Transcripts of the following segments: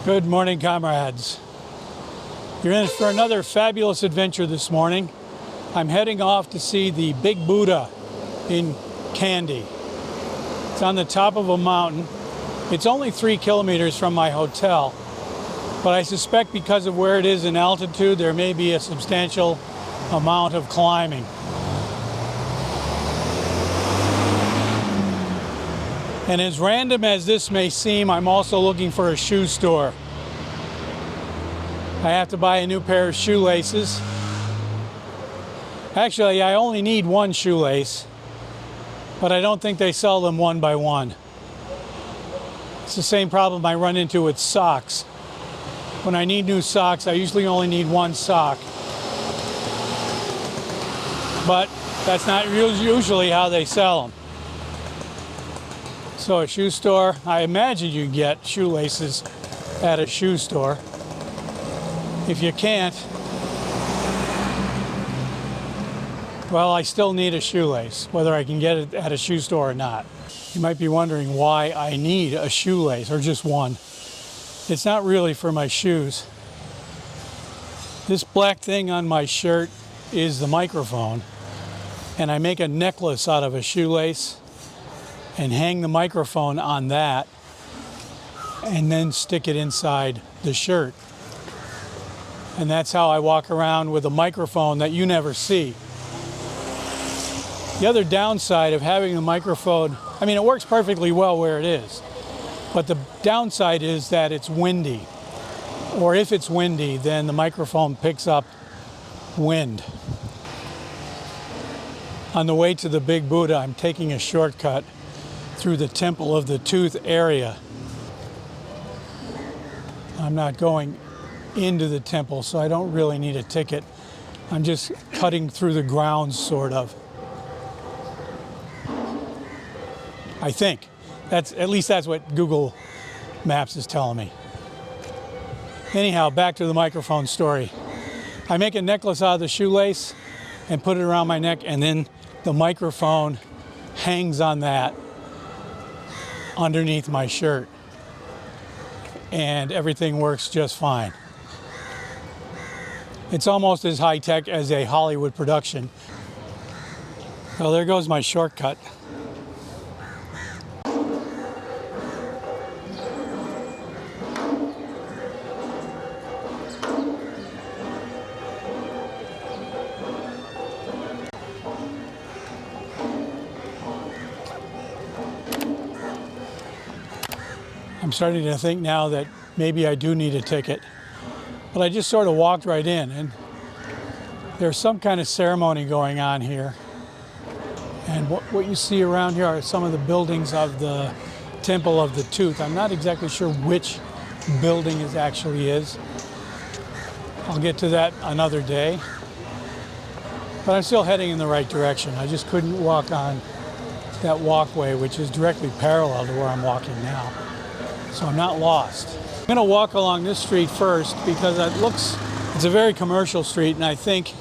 Good morning, comrades. You're in for another fabulous adventure this morning. I'm heading off to see the Big Budha in Kandy. It's on the top of a mountain. It's only 3 kilometers from my hotel, but I suspect because of where it is in altitude, there may be a substantial amount of climbing. And as random as this may seem, I'm also looking for a shoe store. I have to buy a new pair of shoelaces. Actually, I only need one shoelace, but I don't think they sell them one by one. It's the same problem I run into with socks. When I need new socks, I usually only need one sock. But that's not usually how they sell them. So a shoe store, I imagine you get shoelaces at a shoe store. If you can't, well, I still need a shoelace, whether I can get it at a shoe store or not. You might be wondering why I need a shoelace, or just one. It's not really for my shoes. This black thing on my shirt is the microphone, and I make a necklace out of a shoelace and hang the microphone on that, and then stick it inside the shirt. And that's how I walk around with a microphone that you never see. The other downside of having the microphone, I mean, it works perfectly well where it is, but the downside is that it's windy. Or if it's windy, then the microphone picks up wind. On the way to the Big Budha, I'm taking a shortcut through the Temple of the Tooth area. I'm not going into the temple, so I don't really need a ticket. I'm just cutting through the grounds, sort of. I think. At least that's what Google Maps is telling me. Anyhow, back to the microphone story. I make a necklace out of the shoelace and put it around my neck, and then the microphone hangs on that underneath my shirt, and everything works just fine. It's almost as high-tech as a Hollywood production. Well, there goes my shortcut. I'm starting to think now that maybe I do need a ticket. But I just sort of walked right in, and there's some kind of ceremony going on here. And what you see around here are some of the buildings of the Temple of the Tooth. I'm not exactly sure which building it actually is. I'll get to that another day. But I'm still heading in the right direction. I just couldn't walk on that walkway, which is directly parallel to where I'm walking now. So I'm not lost. I'm going to walk along this street first because it's a very commercial street, and I think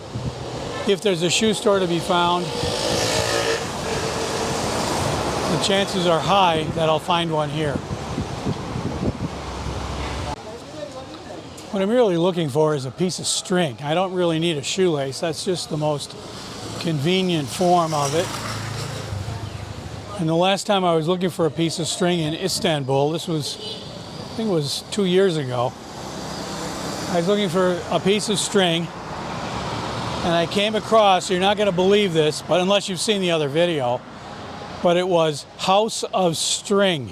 if there's a shoe store to be found, the chances are high that I'll find one here. What I'm really looking for is a piece of string. I don't really need a shoelace. That's just the most convenient form of it. And the last time I was looking for a piece of string in Istanbul, this was, I think it was 2 years ago. I was looking for a piece of string, and I came across, you're not going to believe this, but unless you've seen the other video, but it was House of String.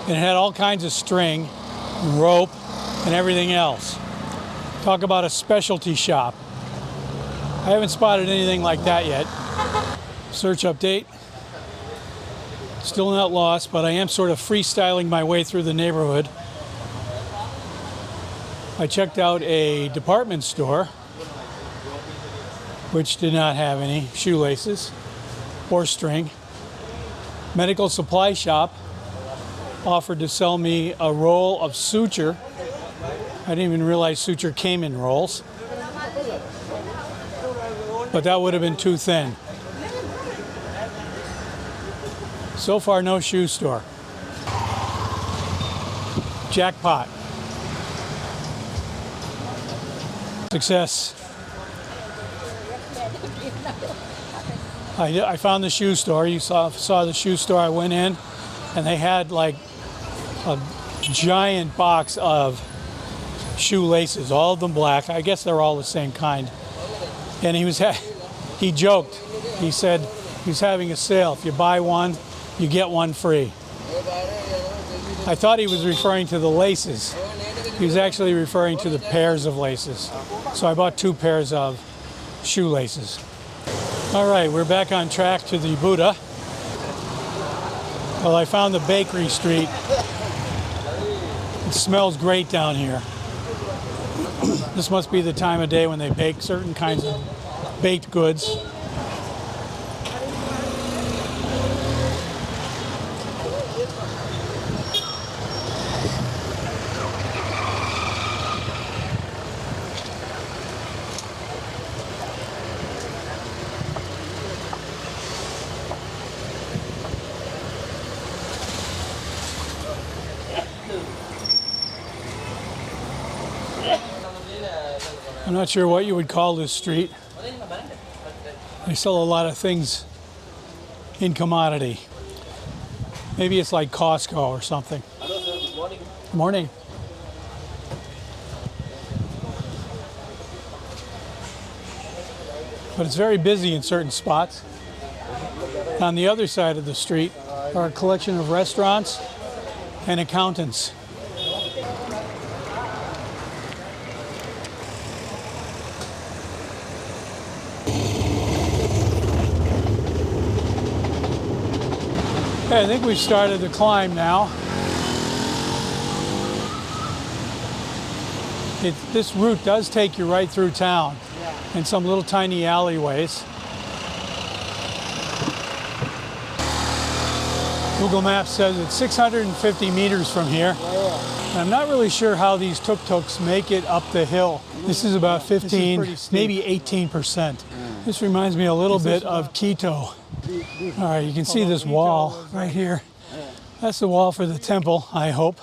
It had all kinds of string, rope, and everything else. Talk about a specialty shop. I haven't spotted anything like that yet. Search update. Still not lost, but I am sort of freestyling my way through the neighborhood. I checked out a department store, which did not have any shoelaces or string. Medical supply shop offered to sell me a roll of suture. I didn't even realize suture came in rolls, but that would have been too thin. So far, no shoe store. Jackpot. Success. I found the shoe store. You saw the shoe store. I went in, and they had like a giant box of shoelaces, all of them black. I guess they're all the same kind. And he joked. He said he was having a sale. If you buy one, you get one free. I thought he was referring to the laces. He was actually referring to the pairs of laces. So I bought 2 pairs of shoelaces. All right, we're back on track to the Buddha. Well, I found the bakery street. It smells great down here. This must be the time of day when they bake certain kinds of baked goods. I'm not sure what you would call this street. They sell a lot of things in commodity. Maybe it's like Costco or something. Hello, sir. Good morning. Good morning. But it's very busy in certain spots. On the other side of the street are a collection of restaurants and accountants. Okay, I think we've started the climb now. This route does take you right through town in some little tiny alleyways. Google Maps says it's 650 meters from here. And I'm not really sure how these tuk-tuks make it up the hill. This is about 15, maybe 18%. This reminds me a little bit of Quito. All right, you can see this wall right here. That's the wall for the temple, I hope.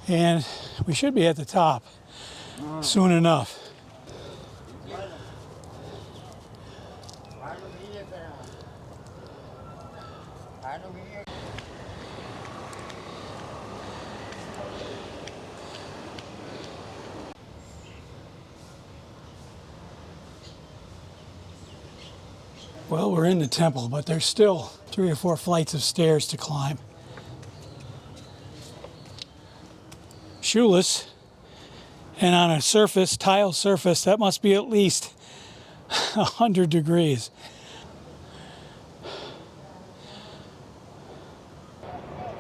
And we should be at the top soon enough. Well, we're in the temple, but there's still 3 or 4 flights of stairs to climb. Shoeless, and on a surface, tile surface, that must be at least 100 degrees.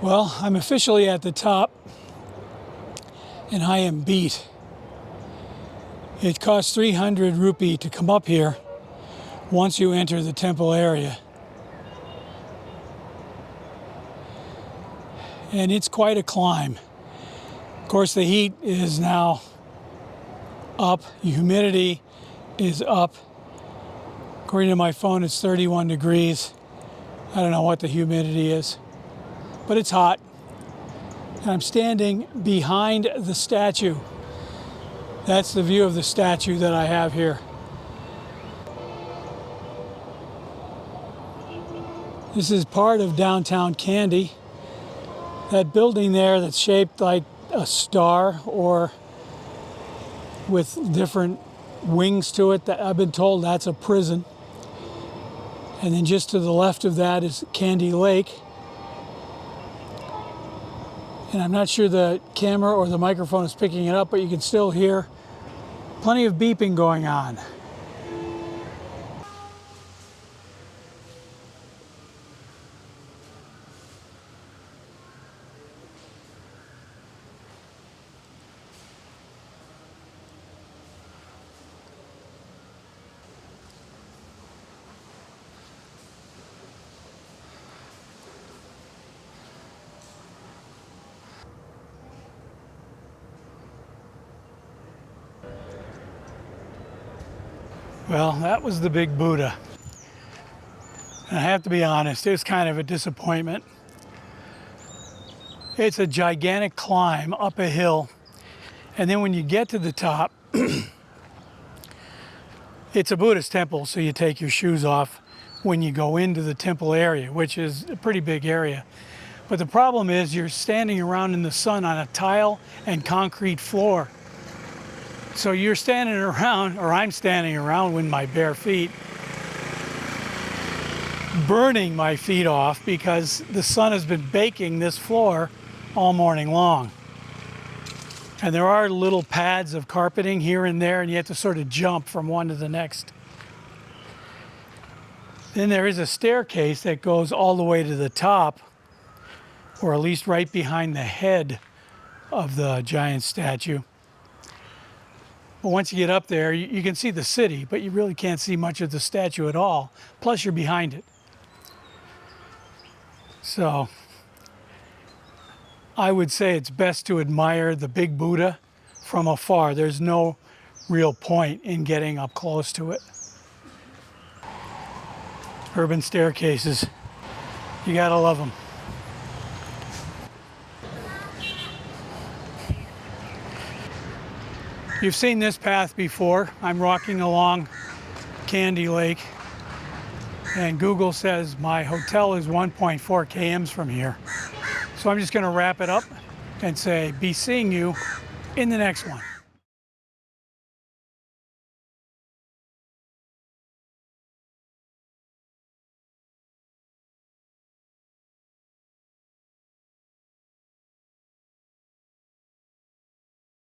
Well, I'm officially at the top, and I am beat. It costs 300 rupee to come up here once you enter the temple area. And it's quite a climb. Of course, the heat is now up, humidity is up. According to my phone, it's 31 degrees. I don't know what the humidity is, but it's hot. And I'm standing behind the statue. That's the view of the statue that I have here. This is part of downtown Kandy. That building there that's shaped like a star or with different wings to it, that I've been told that's a prison. And then just to the left of that is Kandy Lake. And I'm not sure the camera or the microphone is picking it up, but you can still hear plenty of beeping going on. Well, that was the Big Budha. And I have to be honest, it was kind of a disappointment. It's a gigantic climb up a hill. And then when you get to the top, it's a Buddhist temple, so you take your shoes off when you go into the temple area, which is a pretty big area. But the problem is you're standing around in the sun on a tile and concrete floor. So you're standing around, or I'm standing around with my bare feet, burning my feet off because the sun has been baking this floor all morning long. And there are little pads of carpeting here and there, and you have to sort of jump from one to the next. Then there is a staircase that goes all the way to the top, or at least right behind the head of the giant statue. But once you get up there, you can see the city, but you really can't see much of the statue at all. Plus, you're behind it. So I would say it's best to admire the Big Budha from afar. There's no real point in getting up close to it. Urban staircases, you gotta love them. You've seen this path before. I'm walking along Kandy Lake, and Google says my hotel is 1.4 kms from here. So I'm just going to wrap it up and say, be seeing you in the next one.